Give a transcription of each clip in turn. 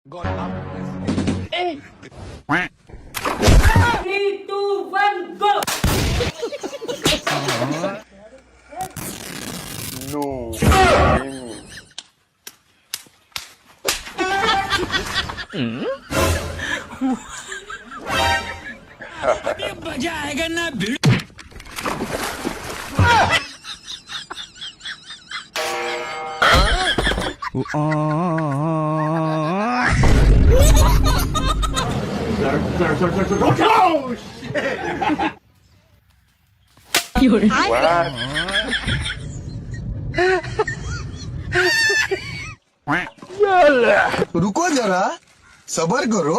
God have mercy. Quack. 3, 2, 1, go! No. मजा आएगा ना भिड़ What? Quack. रुको जरा सबर करो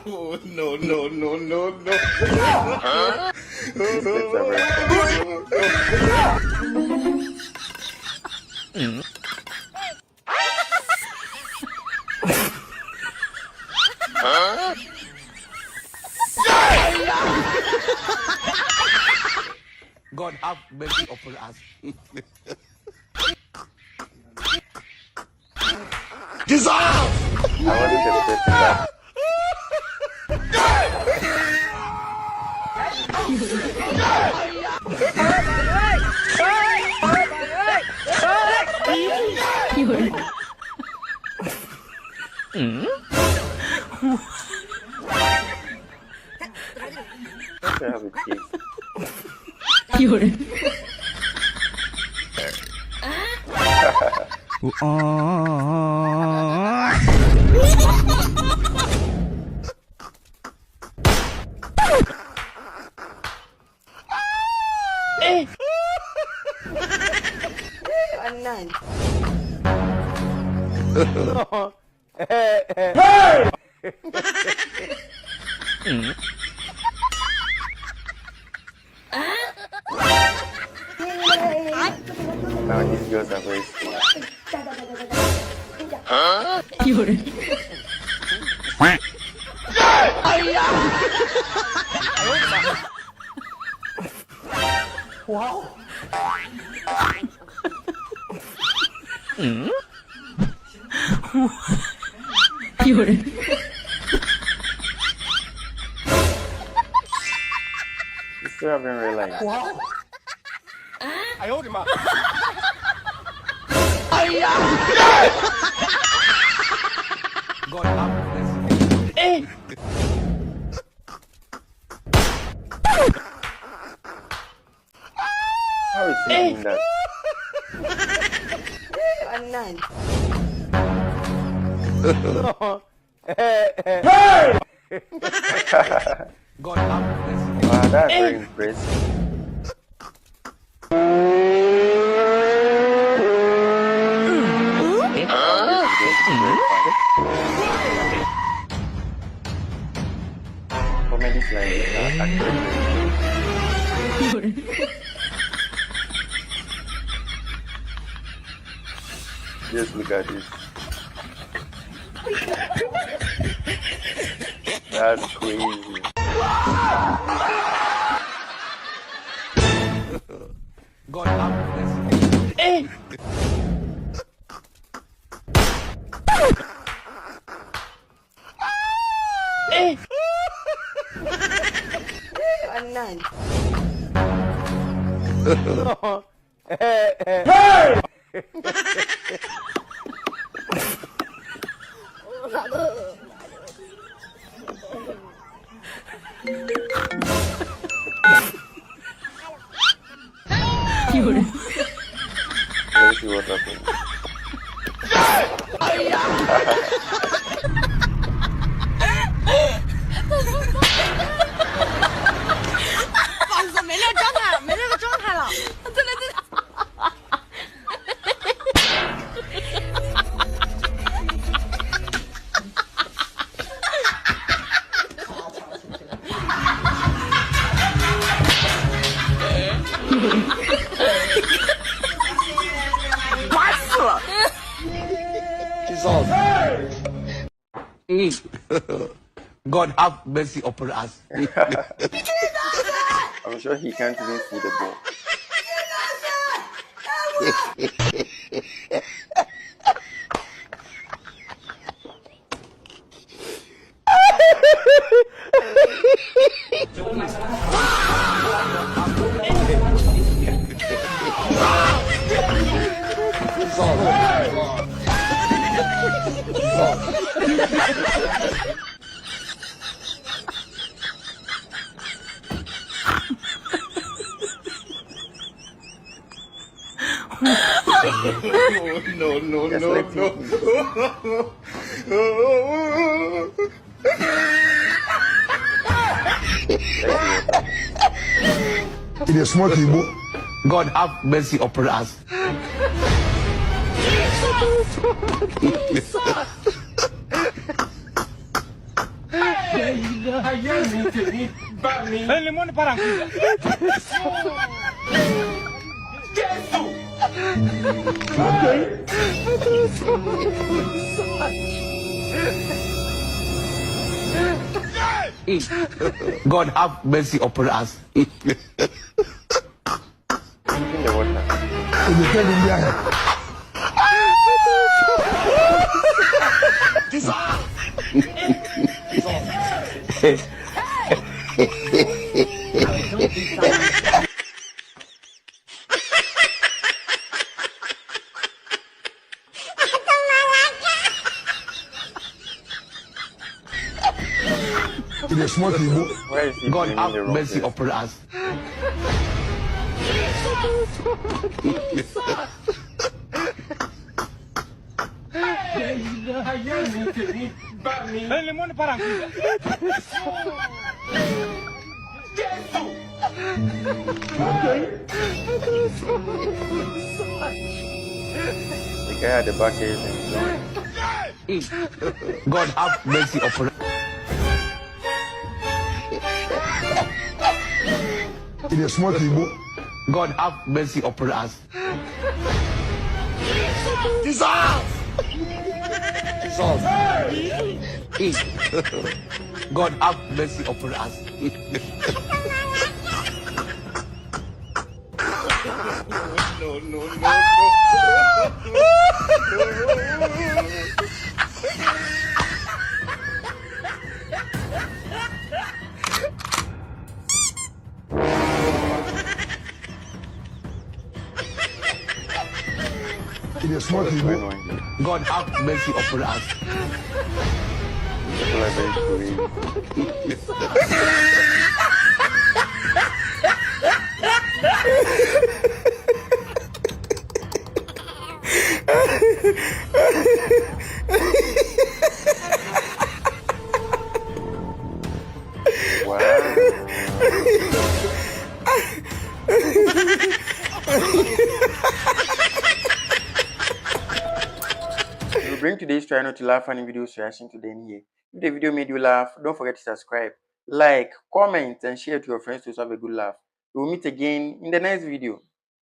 No, no, no, no, no. Huh? Huh? God have mercy upon us. I wasn't expecting that. Let's have a cheese. 有人，Now these girls are very smart. 有人， Quack. Wow. 有人， You still haven't realized. God have mercy. How is he doing that? God have mercy. Wow, that's very impressive. Comedy slide is accurate. 有人， Just look at this. That's crazy. God have mercy.有人， Let's see what happens. God have mercy upon us. I'm sure he can't even see the ball. Just let him eat. It is smart people. God have mercy upon us. God have mercy upon us. Drink the water. It is telling me. It is smart people. Why is he God blaming have the wrong mercy person? upon us. The guy at the back is enjoying. God have mercy upon us. It is smart people. God have mercy upon us. God have mercy upon us. It is smart So people. annoying. God have mercy upon us. People are very crazy. We'll bring today's try not to laugh funny videos reaction to the end here. If the video made you laugh, don't forget to subscribe, like, comment, and share to your friends to have a good laugh. We will meet again in the next video.